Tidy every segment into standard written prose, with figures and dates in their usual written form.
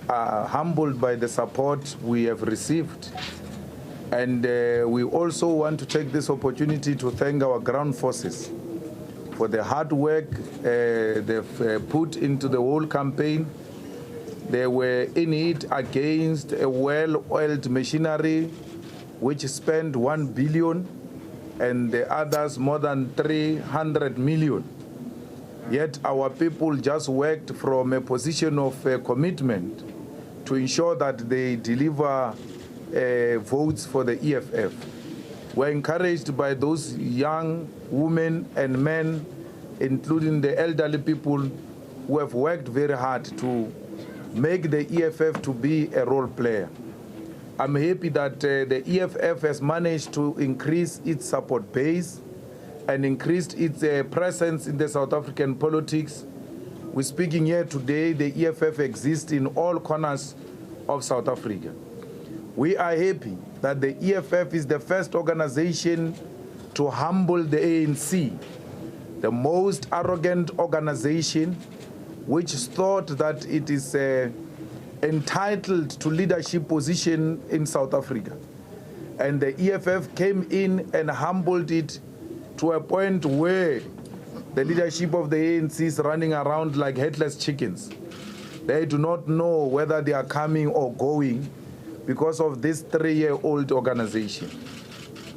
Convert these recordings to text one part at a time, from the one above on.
are humbled by the support we have received. And we also want to take this opportunity to thank our ground forces for the hard work they've put into the whole campaign. They were in it against a well-oiled machinery which spent 1 billion and the others more than 300 million. Yet our people just worked from a position of commitment to ensure that they deliver votes for the EFF. We're encouraged by those young women and men, including the elderly people, who have worked very hard to make the EFF to be a role player. I'm happy that the EFF has managed to increase its support base and increased its presence in the South African politics. We're speaking here today, the EFF exists in all corners of South Africa. We are happy that the EFF is the first organization to humble the ANC, the most arrogant organization which thought that it is entitled to leadership position in South Africa. And the EFF came in and humbled it to a point where the leadership of the ANC is running around like headless chickens. They do not know whether they are coming or going because of this 3-year-old organization.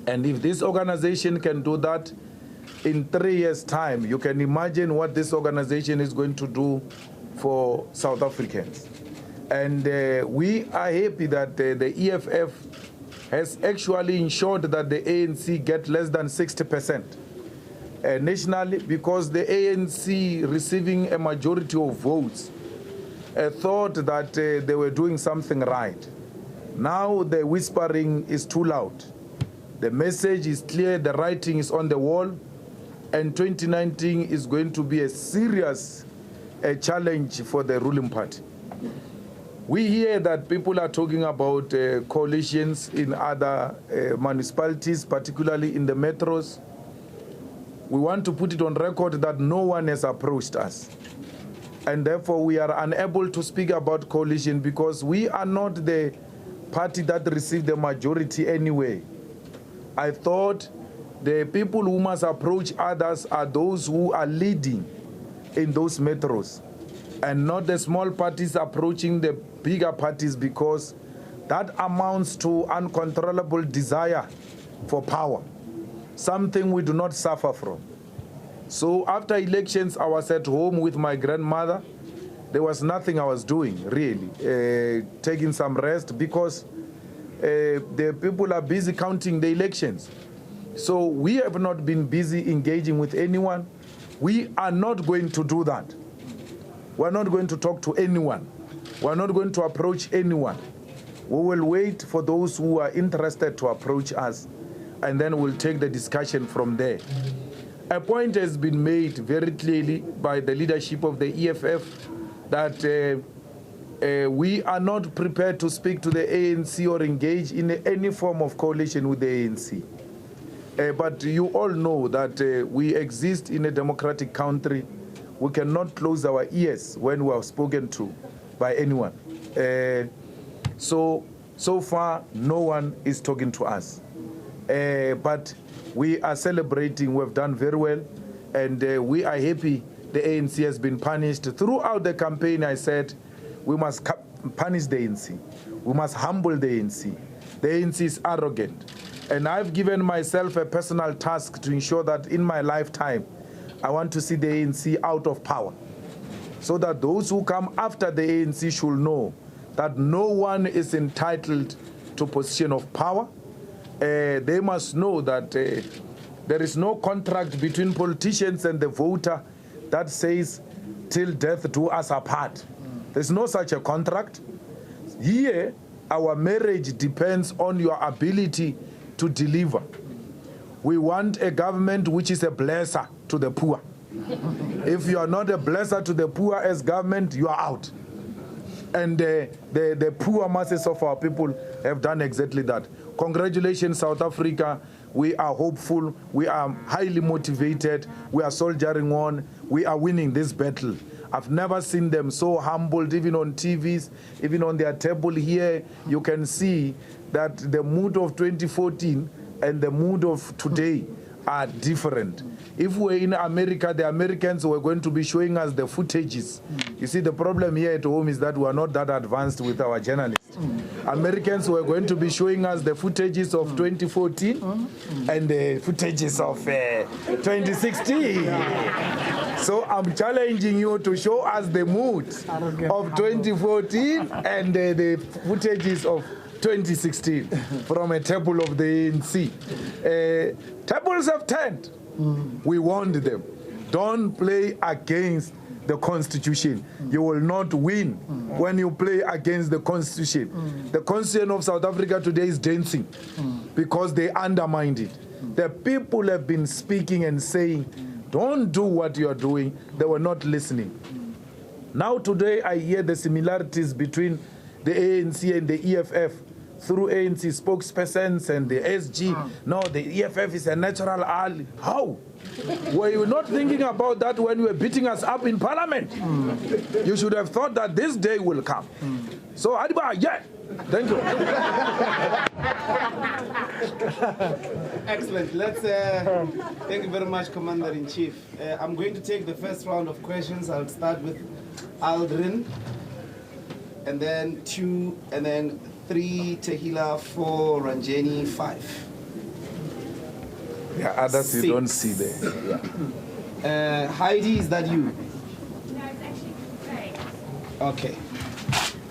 And if this organization can do that in 3 years' time, you can imagine what this organization is going to do for South Africans. And we are happy that the EFF has actually ensured that the ANC get less than 60% nationally, because the ANC receiving a majority of votes thought that they were doing something right. Now the whispering is too loud. The message is clear, the writing is on the wall, and 2019 is going to be a serious challenge for the ruling party. We hear that people are talking about coalitions in other municipalities, particularly in the metros. We want to put it on record that no one has approached us. And therefore, we are unable to speak about coalition because we are not the party that received the majority anyway. I thought the people who must approach others are those who are leading in those metros, and not the small parties approaching the bigger parties, because that amounts to uncontrollable desire for power, something we do not suffer from. So after elections, I was at home with my grandmother. There was nothing I was doing, really, taking some rest, because the people are busy counting the elections. So we have not been busy engaging with anyone. We are not going to do that. We're not going to talk to anyone. We're not going to approach anyone. We will wait for those who are interested to approach us, and then we'll take the discussion from there. A point has been made very clearly by the leadership of the EFF that we are not prepared to speak to the ANC or engage in any form of coalition with the ANC. But you all know that we exist in a democratic country. We cannot close our ears when we are spoken to by anyone. So far, no one is talking to us. But we are celebrating. We've done very well, and we are happy the ANC has been punished. Throughout the campaign, I said, we must punish the ANC. We must humble the ANC. The ANC is arrogant. And I've given myself a personal task to ensure that in my lifetime, I want to see the ANC out of power, so that those who come after the ANC should know that no one is entitled to position of power. They must know that there is no contract between politicians and the voter that says, till death do us apart. There's no such a contract. Here, our marriage depends on your ability to deliver. We want a government which is a blesser to the poor. If you are not a blesser to the poor as government, you are out. And the poor masses of our people have done exactly that. Congratulations, South Africa. We are hopeful. We are highly motivated. We are soldiering on. We are winning this battle. I've never seen them so humbled, even on TVs, even on their table here. You can see that the mood of 2014 and the mood of today are different. If we're in America, the Americans were going to be showing us the footages. You see, the problem here at home is that we are not that advanced with our journalists. Americans were going to be showing us the footages of 2014 and the footages of 2016. So I'm challenging you to show us the mood of 2014 and the footages of 2016 from a table of the ANC. Tables have turned. We warned them. Don't play against the Constitution. You will not win when you play against the Constitution. The Constitution of South Africa today is dancing because they undermined it. The people have been speaking and saying, don't do what you are doing. They were not listening. Now today I hear the similarities between the ANC and the EFF through ANC spokespersons and the SG. No, the EFF is a natural ally. How? Were you not thinking about that when you were beating us up in Parliament? You should have thought that this day will come. So, Adiba, yeah. Thank you. Excellent. Let's thank you very much, Commander-in-Chief. I'm going to take the first round of questions. I'll start with Aldrin, and then 2, and then 3, Tehila, 4, Ranjeni, 5. Yeah, others 6. you don't see there. Yeah. Heidi, is that you? No, it's actually great. Okay.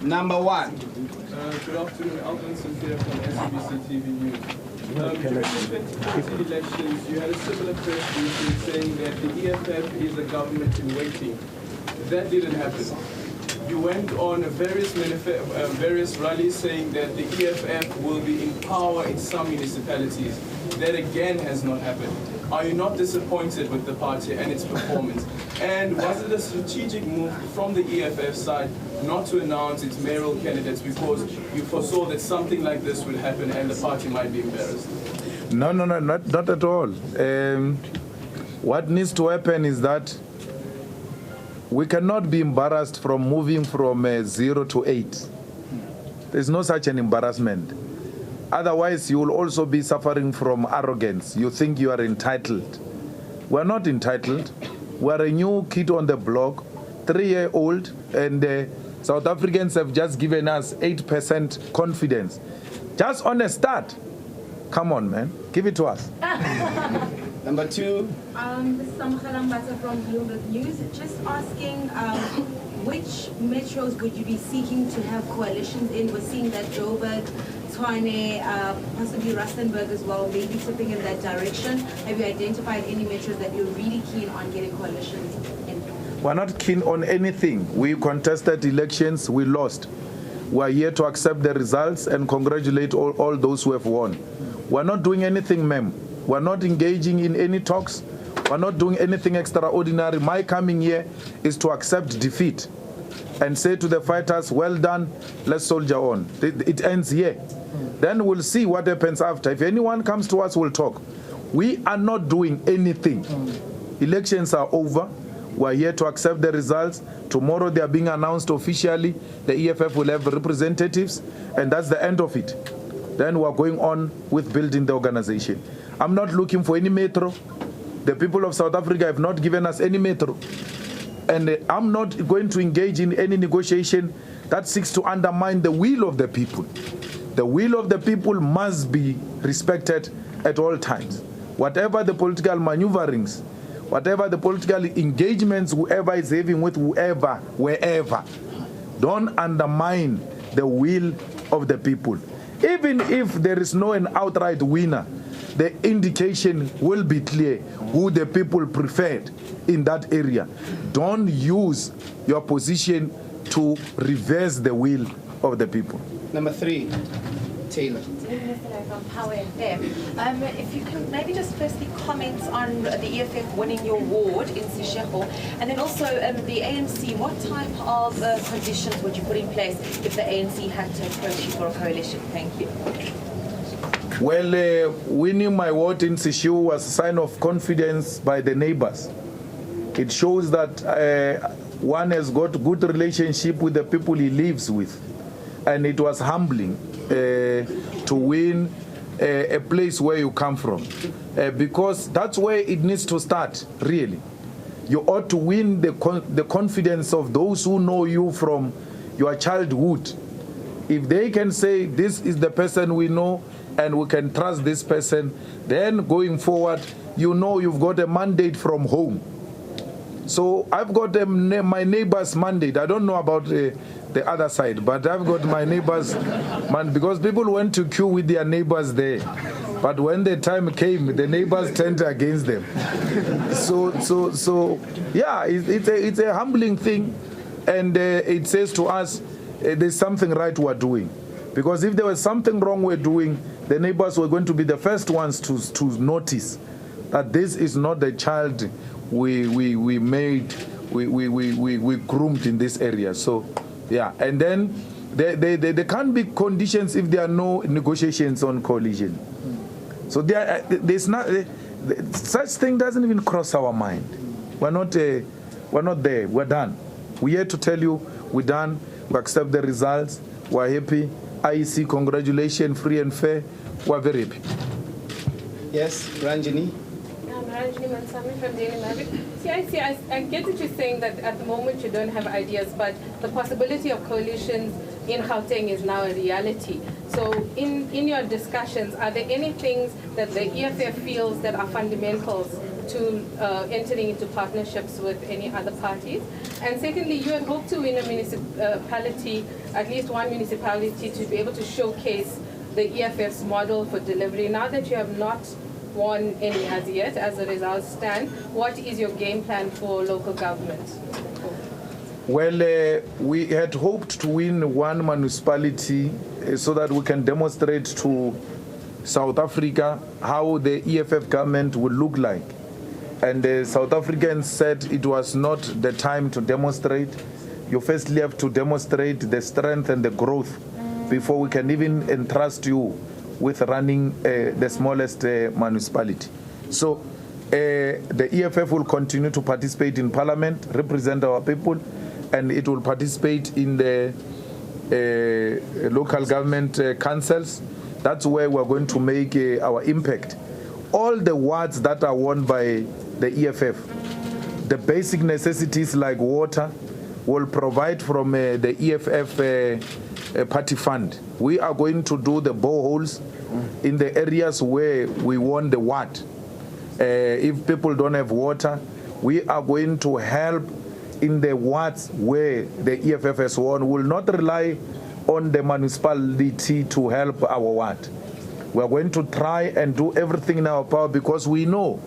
Number 1. Good afternoon, Alvin Sophia from SABC TV News. During the 2020 elections, you had a similar press briefing saying that the EFF is a government in waiting. That didn't happen. You went on various rallies saying that the EFF will be in power in some municipalities. That again has not happened. Are you not disappointed with the party and its performance? And was it a strategic move from the EFF side not to announce its mayoral candidates because you foresaw that something like this would happen and the party might be embarrassed? No, not at all. What needs to happen is that we cannot be embarrassed from moving from 0 to 8. There's no such an embarrassment. Otherwise, you will also be suffering from arrogance. You think you are entitled. We're not entitled. We're a new kid on the block, 3-year-old, and South Africans have just given us 8% confidence. Just on a start. Come on, man. Give it to us. Number 2. This is Samkhala Mbata from Bloomberg News. Just asking, which metros would you be seeking to have coalitions in? We're seeing that Joburg, Tshwane, possibly Rustenburg as well, maybe tipping in that direction. Have you identified any metros that you're really keen on getting coalitions in? We're not keen on anything. We contested elections, we lost. We're here to accept the results and congratulate all those who have won. We're not doing anything, ma'am. We're not engaging in any talks. We're not doing anything extraordinary. My coming here is to accept defeat and say to the fighters, well done, let's soldier on. It ends here. Then we'll see what happens after. If anyone comes to us, we'll talk. We are not doing anything. Elections are over. We're here to accept the results. Tomorrow they are being announced officially. The EFF will have representatives, and that's the end of it. Then we're going on with building the organization. I'm not looking for any metro. The people of South Africa have not given us any metro. And I'm not going to engage in any negotiation that seeks to undermine the will of the people. The will of the people must be respected at all times. Whatever the political maneuverings, whatever the political engagements whoever is having with whoever, wherever, don't undermine the will of the people. Even if there is no an outright winner, the indication will be clear who the people preferred in that area. Don't use your position to reverse the will of the people. Number 3, Taylor. From Power FM. If you can maybe just firstly comment on the EFF winning your ward in Seshego, and then also the ANC, what type of conditions would you put in place if the ANC had to approach you for a coalition? Thank you. Well, winning my ward in Seshego was a sign of confidence by the neighbors. It shows that one has got good relationship with the people he lives with. And it was humbling to win a place where you come from, because that's where it needs to start, really. You ought to win the confidence of those who know you from your childhood. If they can say, this is the person we know and we can trust this person, then going forward, you know you've got a mandate from home. So I've got my neighbor's mandate. I don't know about the other side, but I've got my neighbor's mandate, because people went to queue with their neighbors there. But when the time came, the neighbors turned against them. So yeah, it's a humbling thing, and it says to us, there's something right we're doing. Because if there was something wrong we're doing, the neighbors were going to be the first ones to notice that this is not the child we groomed in this area. So yeah, and then there can't be conditions if there are no negotiations on coalition. So there's not such thing doesn't even cross our mind. We're not there. We're done. We're here to tell you we're done. We accept the results. We're happy. IEC, congratulations, free and fair. We're very happy. Yes, Ranjini. Ranjini Mansami from Daily Maverick. I get that you're saying that at the moment you don't have ideas, but the possibility of coalitions in Gauteng is now a reality. So in your discussions, are there any things that the EFF feels that are fundamentals to entering into partnerships with any other parties? And secondly, you had hoped to win a municipality, at least one municipality, to be able to showcase the EFF's model for delivery. Now that you have not won any as yet, as the results stand, what is your game plan for local government? Well, we had hoped to win one municipality so that we can demonstrate to South Africa how the EFF government would look like. And the South Africans said it was not the time to demonstrate. You firstly have to demonstrate the strength and the growth before we can even entrust you with running the smallest municipality. So the EFF will continue to participate in Parliament, represent our people, and it will participate in the local government councils. That's where we're going to make our impact. All the wards that are won by the EFF, the basic necessities like water, will provide from the EFF party fund. We are going to do the boreholes in the areas where we won the ward. If people don't have water, we are going to help in the wards where the EFF has won. We will not rely on the municipality to help our ward. We are going to try and do everything in our power, because we know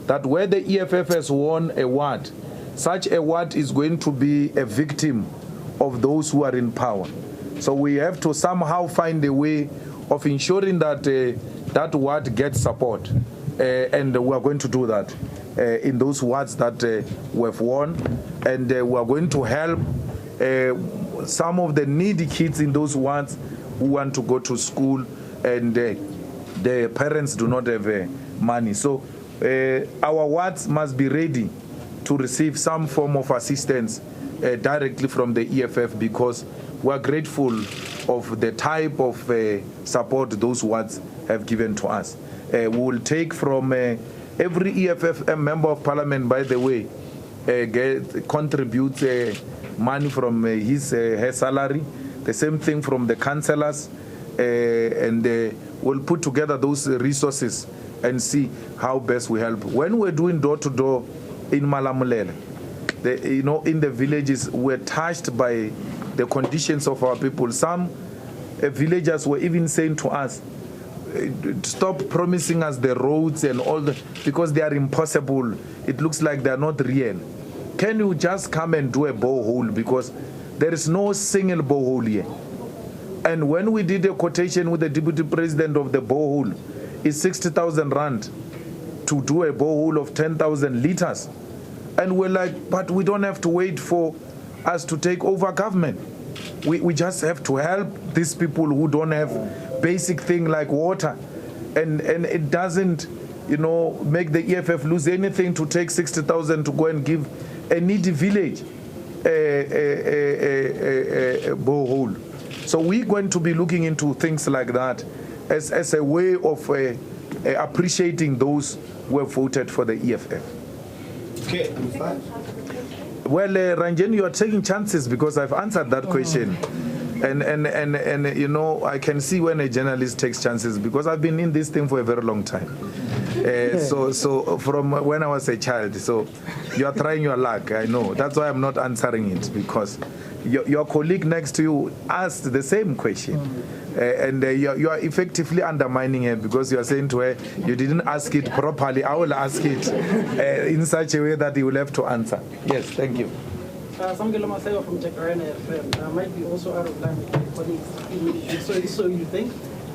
that where the EFF has won a ward, such a ward is going to be a victim of those who are in power. So we have to somehow find a way of ensuring that that ward gets support. And we are going to do that in those wards that we have won. And we are going to help some of the needy kids in those wards who want to go to school and the parents do not have money. So our wards must be ready to receive some form of assistance directly from the EFF, because we are grateful of the type of support those wards have given to us. We will take from every EFF member of Parliament, by the way, contributes money from her salary, the same thing from the councillors, and we'll put together those resources and see how best we help. When we're doing door-to-door in Malamulele, in the villages, we're touched by the conditions of our people. Some villagers were even saying to us, stop promising us the roads and all because they are impossible. It looks like they're not real. Can you just come and do a borehole, because there is no single borehole here. And when we did a quotation with the deputy president of the borehole, it's 60,000 rand to do a borehole of 10,000 liters. And we're like, but we don't have to wait for us to take over government. We just have to help these people who don't have basic thing like water. And it doesn't, make the EFF lose anything to take 60,000 to go and give a needy village. borehole. So we're going to be looking into things like that as a way of appreciating those who have voted for the EFF. Okay, I'm fine. Well, Ranjan, you are taking chances because I've answered that question. And you know, I can see when a journalist takes chances because I've been in this thing for a very long time. So from when I was a child, so you are trying your luck, I know. That's why I'm not answering it, because your colleague next to you asked the same question. And you are effectively undermining her because you are saying to her, you didn't ask it properly. I will ask it in such a way that you will have to answer. Yes, thank you. Samgelo Masego from Jacaranda FM. Might be also out of line with my colleagues. So you think,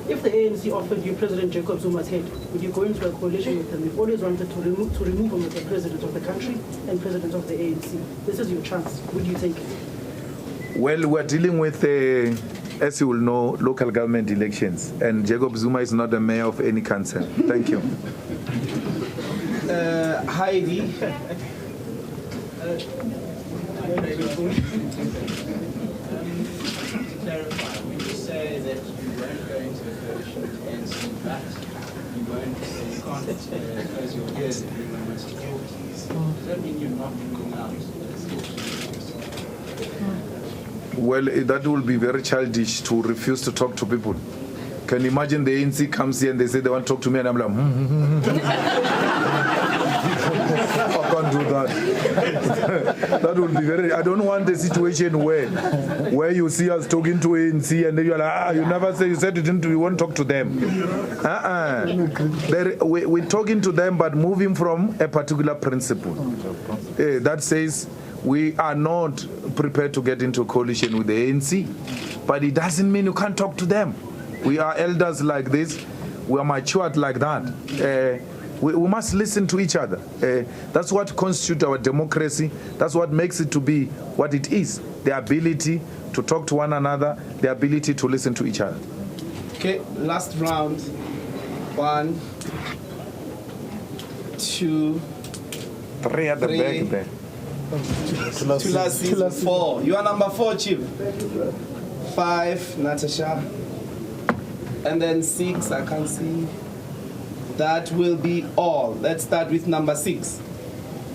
if the ANC offered you President Jacob Zuma's head, would you go into a coalition with him? You've always wanted to remove him as the president of the country and president of the ANC. This is your chance. Would you take it? Well, we're dealing with, as you will know, local government elections, and Jacob Zuma is not the mayor of any council. Thank you. Heidi. To clarify, when you say that you won't go into a coalition with ANC, but you can't close your ears if anyone wants to talk to you, does that mean you're not ruling out? Well, that will be very childish to refuse to talk to people. Can you imagine the ANC comes here and they say they want to talk to me and I'm like, I can't do that. That would be very, I don't want a situation where you see us talking to ANC and then you're like, you never say, you said you won't talk to them. We're talking to them, but moving from a particular principle. That says we are not prepared to get into a coalition with the ANC, but it doesn't mean you can't talk to them. We are elders like this. We are matured like that. We must listen to each other. That's what constitutes our democracy. That's what makes it to be what it is. The ability to talk to one another, the ability to listen to each other. Okay, last round. 1, 2, 3 at the back there. 4. You are number 4, Chief. 5, Natasha. And then 6, I can't see. That will be all. Let's start with number 6.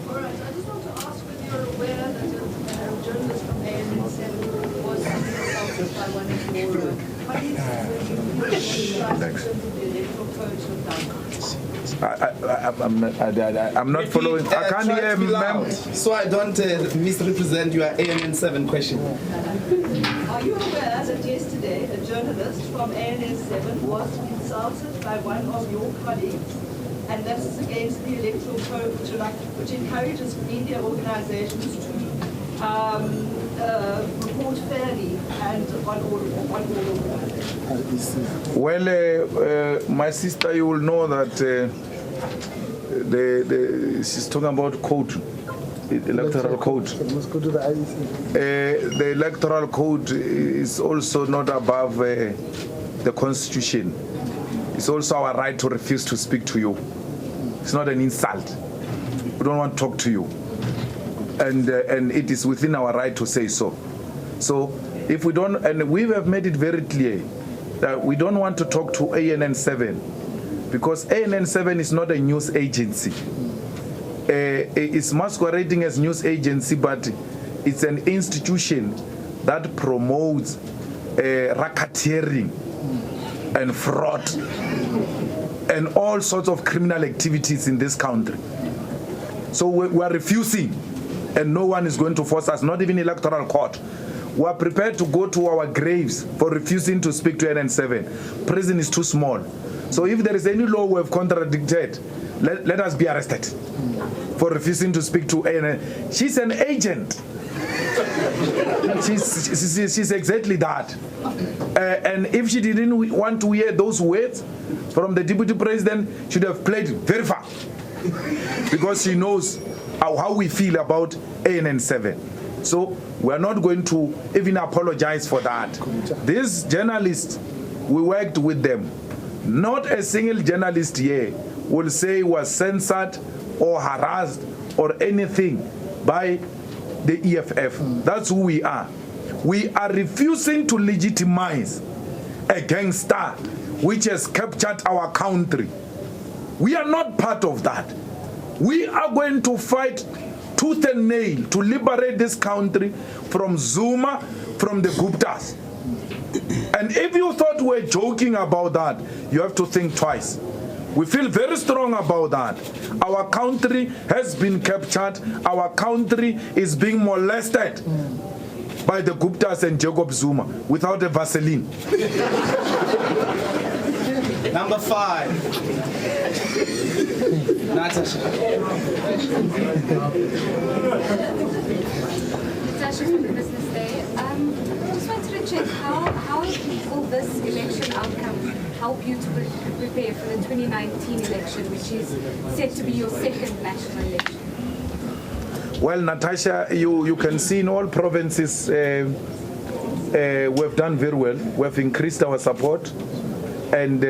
All right, I just want to ask whether you're aware that a journalist from ANN7 was assaulted by one of your colleagues when you the electoral code of I'm not following. I can't hear, ma'am. So I don't misrepresent your ANN7 question. Are you aware that yesterday a journalist from ANN7 was insulted by one of your colleagues, and that is against the electoral code, which encourages media organizations to report fairly and on all organizations? Well, my sister, you will know that she's talking about code, electoral code. Let's go to the IEC. The electoral code is also not above the Constitution. It's also our right to refuse to speak to you. It's not an insult. We don't want to talk to you. And it is within our right to say so. So if we don't, and we have made it very clear that we don't want to talk to ANN7 because ANN7 is not a news agency. It's masquerading as news agency, but it's an institution that promotes racketeering and fraud and all sorts of criminal activities in this country. So we are refusing, and no one is going to force us, not even electoral court. We are prepared to go to our graves for refusing to speak to ANN7. Prison is too small. So if there is any law we have contradicted, let us be arrested for refusing to speak to ANN. She's an agent. She's exactly that. And if she didn't want to hear those words from the deputy president, she should have played very far. Because she knows how we feel about ANN7. So we're not going to even apologize for that. These journalists, we worked with them. Not a single journalist here will say was censored or harassed or anything by the EFF. That's who we are. We are refusing to legitimize a gangster which has captured our country. We are not part of that. We are going to fight tooth and nail to liberate this country from Zuma, from the Guptas. And if you thought we're joking about that, you have to think twice. We feel very strong about that. Our country has been captured. Our country is being molested by the Guptas and Jacob Zuma without a Vaseline. Number 5. Natasha. Natasha from the Business Day. Just wanted to check how will this election outcome help you to prepare for the 2019 election, which is set to be your second national election? Well, Natasha, you can see in all provinces we've done very well. We've increased our support, and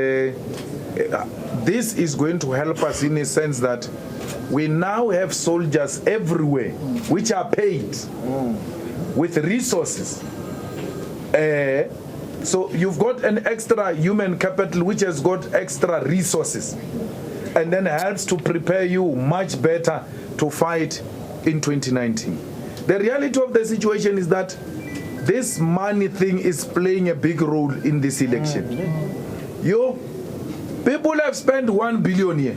this is going to help us in a sense that we now have soldiers everywhere which are paid with resources. So you've got an extra human capital which has got extra resources, and then helps to prepare you much better to fight in 2019. The reality of the situation is that this money thing is playing a big role in this election. People have spent 1 billion here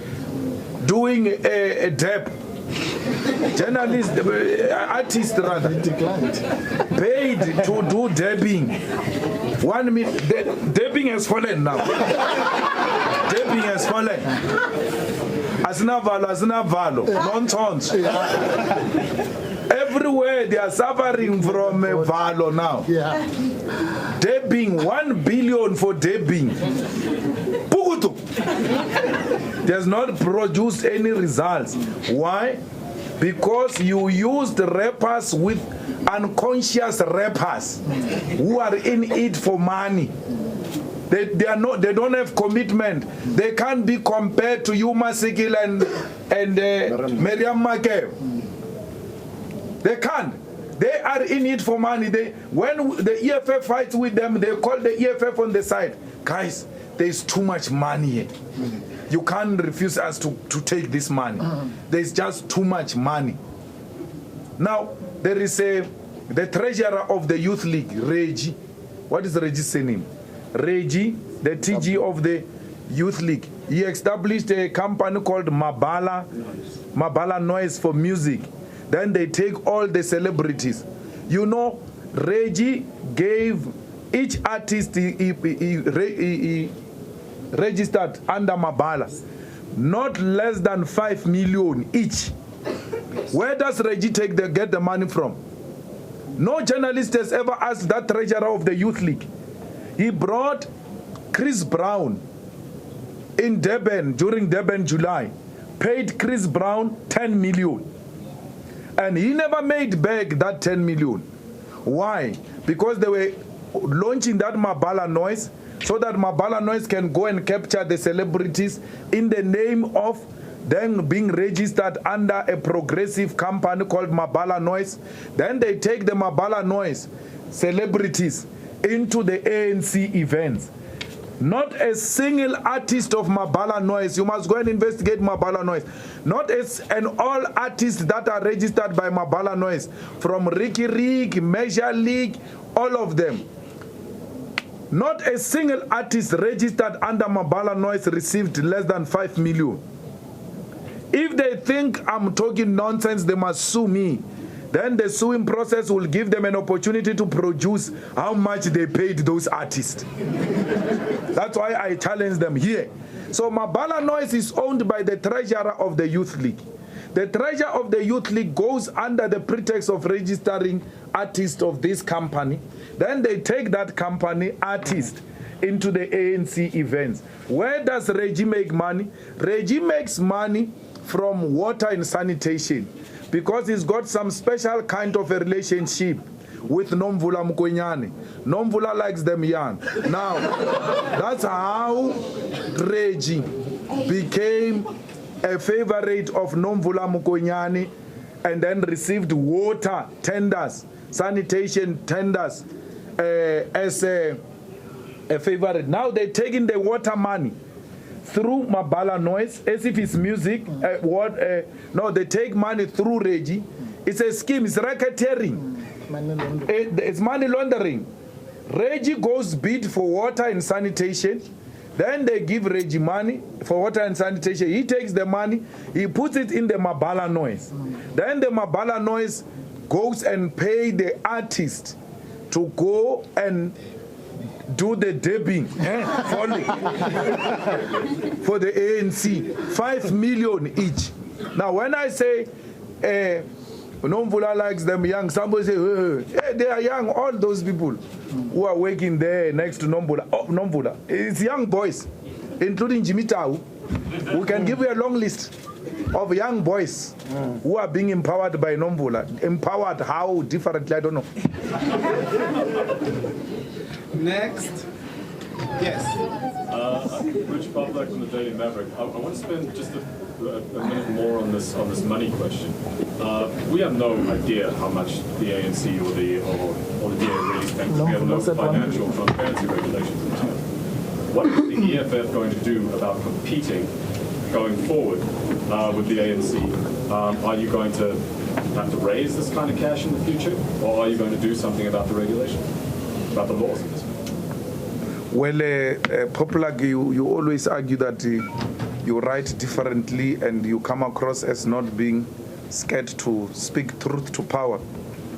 doing a deb. Journalists, artists rather, paid to do debbing. 1 million. Debbing has fallen now. Debbing has fallen. Asinavalo, nonsense. Everywhere they are suffering from valo now. Debbing, 1 billion for debbing. Pugutu does not produce any results. Why? Because you used rappers with unconscious rappers who are in it for money. They don't have commitment. They can't be compared to Yuma Sikil and Miriam Makeb. They can't. They are in it for money. When the EFF fights with them, they call the EFF on the side. Guys, there's too much money here. You can't refuse us to take this money. There's just too much money. Now, there is the treasurer of the Youth League, Reggie. What is Reggie's name? Reggie, the TG of the Youth League. He established a company called Mabala Noise for music. Then they take all the celebrities. You know, Reggie gave each artist he registered under Mabala not less than 5 million each. Where does Reggie get the money from? No journalist has ever asked that treasurer of the Youth League. He brought Chris Brown in Durban during Durban July, paid Chris Brown 10 million. And he never made back that 10 million. Why? Because they were launching that Mabala Noise so that Mabala Noise can go and capture the celebrities in the name of them being registered under a progressive company called Mabala Noise. Then they take the Mabala Noise celebrities into the ANC events. Not a single artist of Mabala Noise, you must go and investigate Mabala Noise. Not an all artists that are registered by Mabala Noise, from Ricky Rick, Measure League, all of them. Not a single artist registered under Mabala Noise received less than 5 million. If they think I'm talking nonsense, they must sue me. Then the suing process will give them an opportunity to produce how much they paid those artists. That's why I challenge them here. So Mabala Noise is owned by the treasurer of the Youth League. The treasurer of the Youth League goes under the pretext of registering artists of this company. Then they take that company artist into the ANC events. Where does Reggie make money? Reggie makes money from water and sanitation, because he's got some special kind of a relationship with Nomvula Mkwenyane. Nomvula likes them young. Now, that's how Reggie became a favorite of Nomvula Mkwenyane and then received water tenders, sanitation tenders as a favorite. Now they're taking the water money through Mabala Noise as if it's music. No, they take money through Reggie. It's a scheme, it's racketeering. It's money laundering. Reggie goes bid for water and sanitation. Then they give Reggie money for water and sanitation. He takes the money, he puts it in the Mabala Noise. Then the Mabala Noise goes and pay the artist to go and do the dabbing for the ANC, 5 million each. Now when I say Nomvula likes them young, somebody say, hey, they are young, all those people who are working there next to Nomvula. Oh, Nomvula, it's young boys, including Jimmy Tau. We can give you a long list of young boys who are being empowered by Nomvula. Empowered how differently, I don't know. Next. Yes. Rich Pavlak from the Daily Maverick. I want to spend just a minute more on this money question. We have no idea how much the ANC or the DA really spent. We have no financial transparency regulations in China. What is the EFF going to do about competing going forward with the ANC? Are you going to have to raise this kind of cash in the future, or are you going to do something about the regulation, about the laws in this? Well, Popular, you always argue that you write differently and you come across as not being scared to speak truth to power.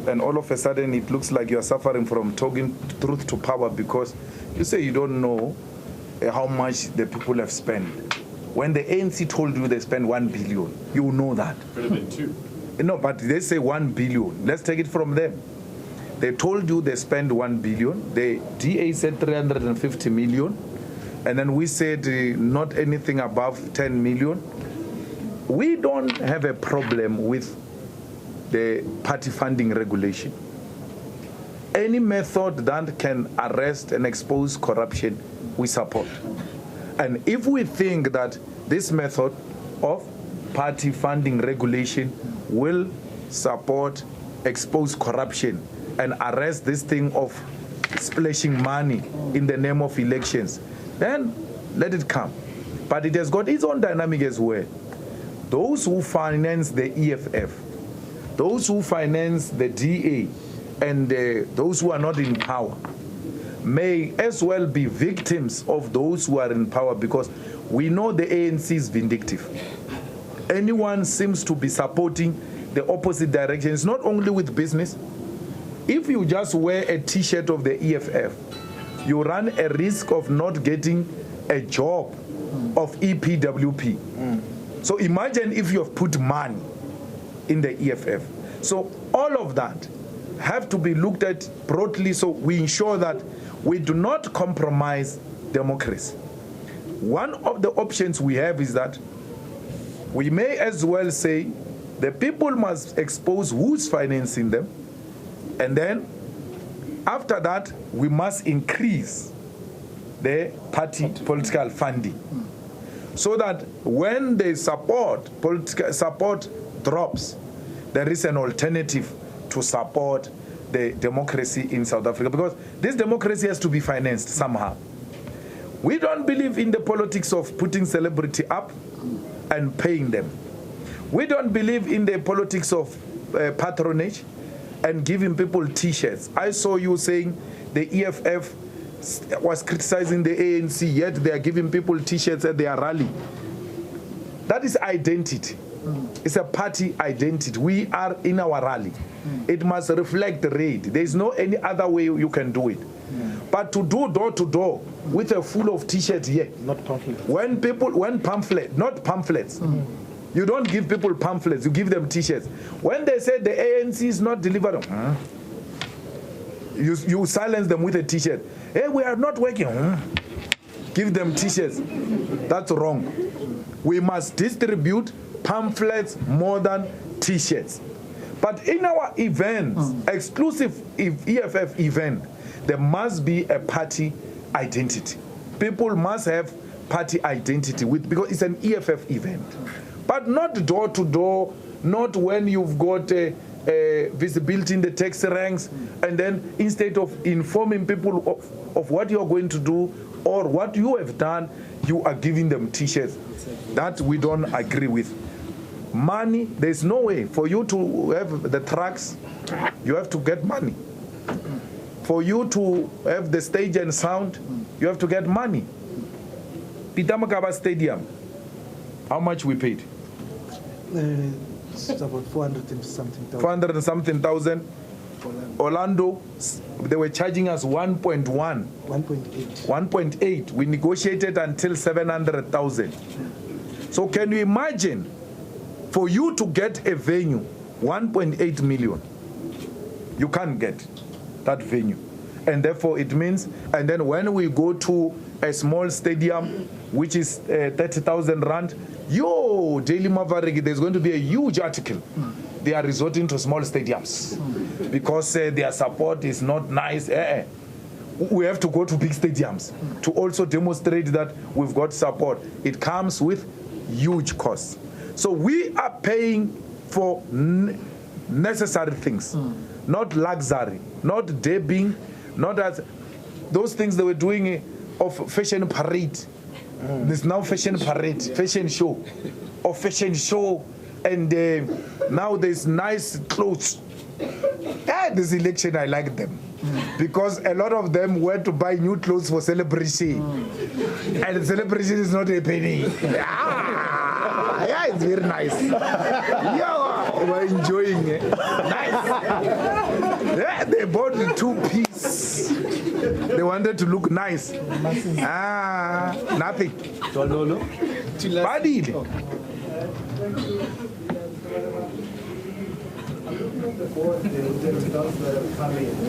And all of a sudden it looks like you are suffering from talking truth to power because you say you don't know how much the people have spent. When the ANC told you they spent 1 billion, you know that. Could have been 2. No, but they say 1 billion. Let's take it from them. They told you they spent 1 billion. The DA said 350 million. And then we said not anything above 10 million. We don't have a problem with the party funding regulation. Any method that can arrest and expose corruption, we support. And if we think that this method of party funding regulation will support, expose corruption, and arrest this thing of splashing money in the name of elections, then let it come. But it has got its own dynamic as well. Those who finance the EFF, those who finance the DA, and those who are not in power may as well be victims of those who are in power, because we know the ANC is vindictive. Anyone seems to be supporting the opposite direction. It's not only with business. If you just wear a t-shirt of the EFF, you run a risk of not getting a job of EPWP. So imagine if you have put money in the EFF. So all of that have to be looked at broadly, so we ensure that we do not compromise democracy. One of the options we have is that we may as well say the people must expose who's financing them, and then after that we must increase the party political funding, so that when the political support drops, there is an alternative to support the democracy in South Africa, because this democracy has to be financed somehow. We don't believe in the politics of putting celebrity up and paying them. We don't believe in the politics of patronage and giving people t-shirts. I saw you saying the EFF was criticizing the ANC, yet they are giving people t-shirts at their rally. That is identity. It's a party identity. We are in our rally. It must reflect the raid. There is no any other way you can do it. But to do door to door with a full of t-shirts here. Not pamphlets. When not pamphlets. You don't give people pamphlets, you give them t-shirts. When they say the ANC is not delivering, you silence them with a t-shirt. Hey, we are not working. Give them t-shirts. That's wrong. We must distribute pamphlets more than t-shirts. But in our events, exclusive EFF event, there must be a party identity. People must have party identity because it's an EFF event. but not door to door, not when you've got visibility in the taxi ranks, and then instead of informing people of what you're going to do or what you have done, you are giving them t-shirts. That we don't agree with. Money, there's no way. For you to have the trucks, you have to get money. For you to have the stage and sound, you have to get money. Pitamakaba Stadium, how much we paid? It's about 400 and something thousand. 400 and something thousand. Orlando, they were charging us 1.1. 1.8. 1.8. We negotiated until 700,000. So can you imagine, for you to get a venue, 1.8 million, you can't get that venue. And therefore it means, and then when we go to a small stadium, which is 30,000 rand, Daily Maverick, there's going to be a huge article. They are resorting to small stadiums because their support is not nice. We have to go to big stadiums to also demonstrate that we've got support. It comes with huge costs. So we are paying for necessary things, not luxury, not dabbing, not as those things they were doing of fashion parade. There's now fashion parade, fashion show, and now there's nice clothes. This election, I like them because a lot of them went to buy new clothes for celebration, and the celebration is not a penny. Yeah, it's very nice. Yeah, we're enjoying it. Nice. Yeah, they bought the 2-piece. They wanted to look nice. Nothing. Badile.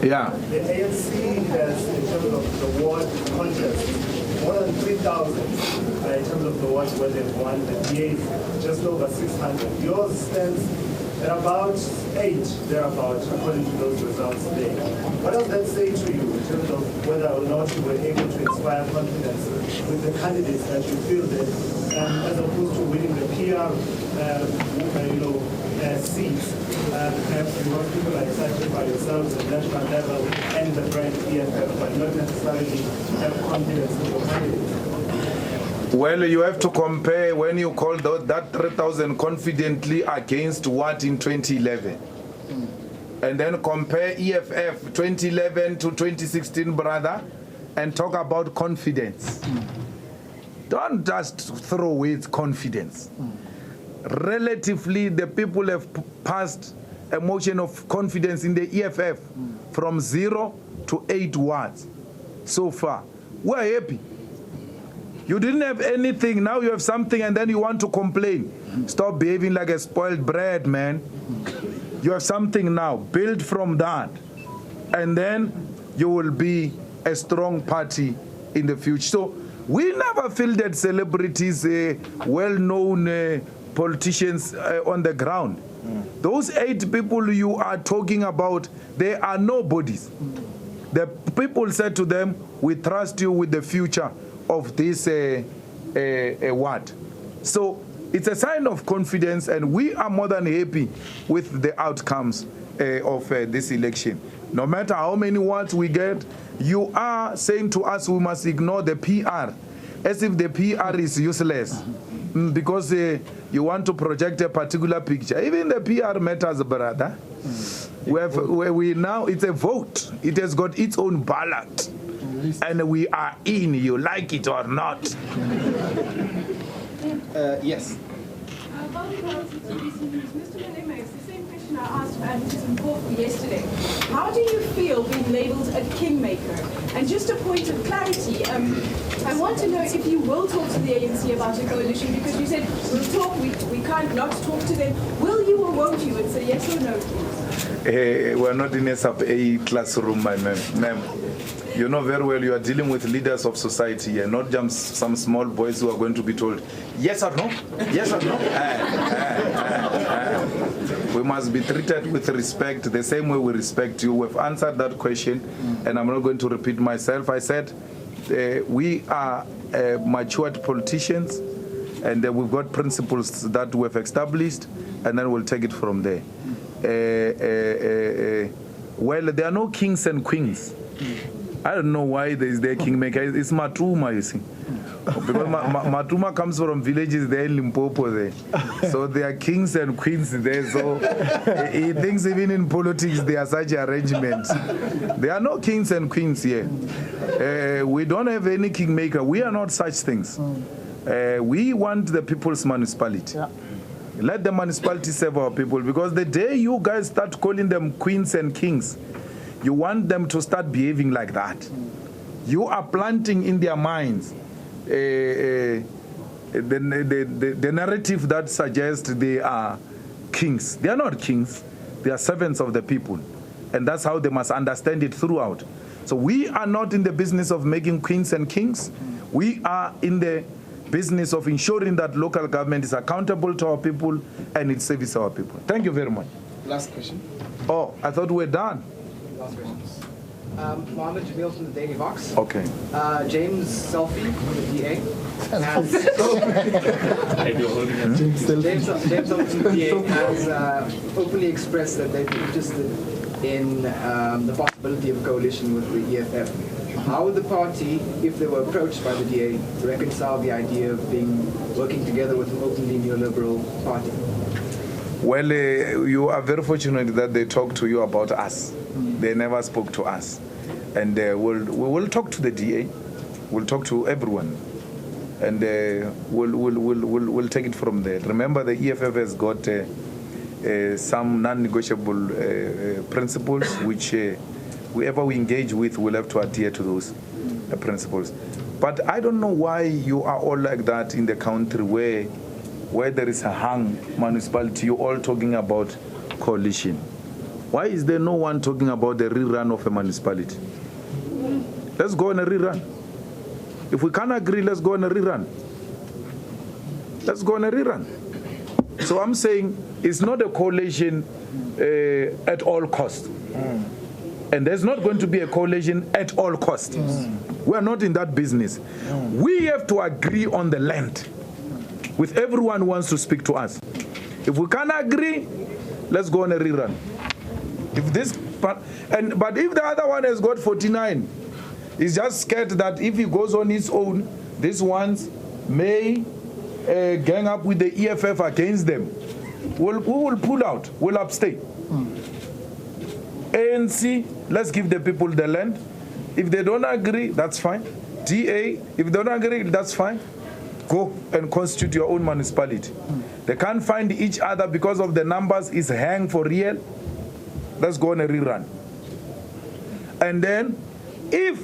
Yeah. The ANC has, in terms of the ward contest, more than 3,000 in terms of the wards where they've won. The DAs just over 600. Yours stands at about 8, thereabouts, according to those results today. What does that say to you in terms of whether or not you were able to inspire confidence with the candidates that you feel that, as opposed to winning the PR, seats, perhaps you want people are excited by yourselves at national level and the brand EFF, but not necessarily have confidence in your candidates? Well, you have to compare when you call that 3,000 confidently against what in 2011. And then compare EFF 2011 to 2016, brother, and talk about confidence. Don't just throw away confidence. Relatively, the people have passed a motion of confidence in the EFF from 0 to 8 wards so far. We're happy. You didn't have anything, now you have something and then you want to complain. Stop behaving like a spoiled brat, man. You have something now, build from that. And then you will be a strong party in the future. So we never fielded celebrities, well-known politicians on the ground. Those 8 people you are talking about, they are nobodies. The people said to them, we trust you with the future of this ward. So it's a sign of confidence, and we are more than happy with the outcomes of this election. No matter how many wards we get, you are saying to us we must ignore the PR, as if the PR is useless, because you want to project a particular picture. Even the PR matters, brother. We now, it's a vote. It has got its own ballot. And we are in, you like it or not. Yes. Mr. Malema, it's the same question I asked Anderson Korfu yesterday. How do you feel being labelled a kingmaker? And just a point of clarity, I want to know if you will talk to the ANC about a coalition, because you said we'll talk, we can't not talk to them. Will you or won't you? It's a yes or no, please. We're not in a sub-A classroom, my ma'am. You know very well you are dealing with leaders of society and not just some small boys who are going to be told, yes or no, yes or no. We must be treated with respect, the same way we respect you. We've answered that question, and I'm not going to repeat myself. I said we are matured politicians, And we've got principles that we've established, and then we'll take it from there. Well, there are no kings and queens. I don't know why there is their kingmaker. It's Matuma, you see. Because Matuma comes from villages there in Limpopo there. So there are kings and queens there. So he thinks even in politics there are such arrangements. There are no kings and queens here. We don't have any kingmaker. We are not such things. We want the people's municipality. Yeah. Let the municipality serve our people, because the day you guys start calling them queens and kings, you want them to start behaving like that. You are planting in their minds the narrative that suggests they are kings. They are not kings. They are servants of the people. And that's how they must understand it throughout. So we are not in the business of making queens and kings. We are in the business of ensuring that local government is accountable to our people and it serves our people. Thank you very much. Last question. Oh, I thought we were done. Last questions. Mohammed Jamil from the Daily Vox. Okay. James Selfie from the DA. James Selfie from the DA has openly expressed that they'd be interested in the possibility of a coalition with the EFF. How would the party, if they were approached by the DA, reconcile the idea of working together with an openly neoliberal party? Well, you are very fortunate that they talked to you about us. They never spoke to us. And we will talk to the DA. We'll talk to everyone. And we'll take it from there. Remember, the EFF has got some non-negotiable principles, which whoever we engage with will have to adhere to those principles. But I don't know why you are all like that in the country where there is a hung municipality, you're all talking about coalition. Why is there no one talking about the rerun of a municipality? Let's go on a rerun. If we can't agree, let's go on a rerun. Let's go on a rerun. So I'm saying it's not a coalition at all costs. And there's not going to be a coalition at all costs. We're not in that business. We have to agree on the land with everyone who wants to speak to us. If we can't agree, let's go on a rerun. But if the other one has got 49, he's just scared that if he goes on his own, these ones may gang up with the EFF against them. We will pull out. We'll abstain. ANC, let's give the people the land. If they don't agree, that's fine. DA, if they don't agree, that's fine. Go and constitute your own municipality. They can't find each other because of the numbers is hang for real. Let's go on a rerun. And then, if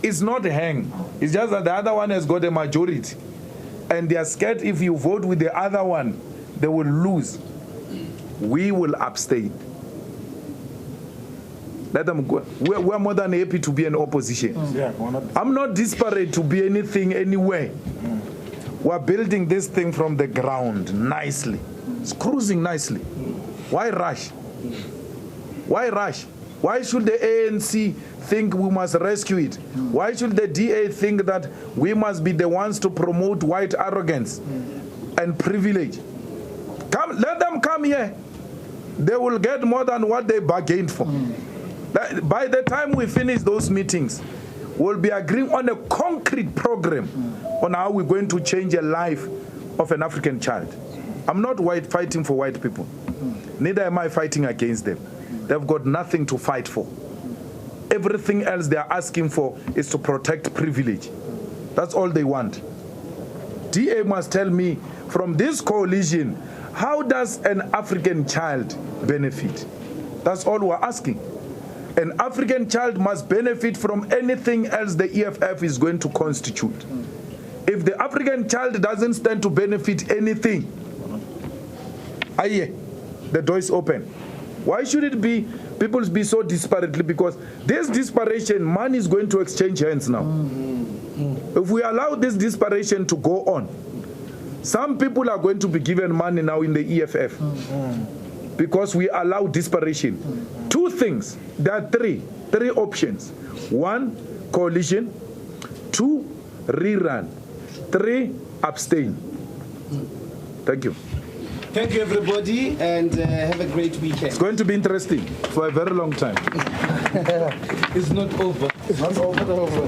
it's not hang, it's just that the other one has got a majority, and they are scared if you vote with the other one, they will lose. We will abstain. Let them go. We're more than happy to be in opposition. I'm not desperate to be anything anywhere. We're building this thing from the ground nicely. It's cruising nicely. Why rush? Why rush? Why should the ANC think we must rescue it? Why should the DA think that we must be the ones to promote white arrogance and privilege? Come, let them come here. They will get more than what they bargained for. By the time we finish those meetings, we'll be agreeing on a concrete program on how we're going to change the life of an African child. I'm not fighting for white people. Neither am I fighting against them. They've got nothing to fight for. Everything else they are asking for is to protect privilege. That's all they want. DA must tell me, from this coalition, how does an African child benefit? That's all we're asking. An African child must benefit from anything else the EFF is going to constitute. If the African child doesn't stand to benefit anything, the door is open. Why should it be people be so disparately? Because this desperation, money is going to exchange hands now. If we allow this desperation to go on, some people are going to be given money now in the EFF because we allow desperation. Two things, there are three options. One, coalition. Two, rerun. Three, abstain. Thank you. Thank you, everybody, and have a great weekend. It's going to be interesting for a very long time. It's not over. It's not over.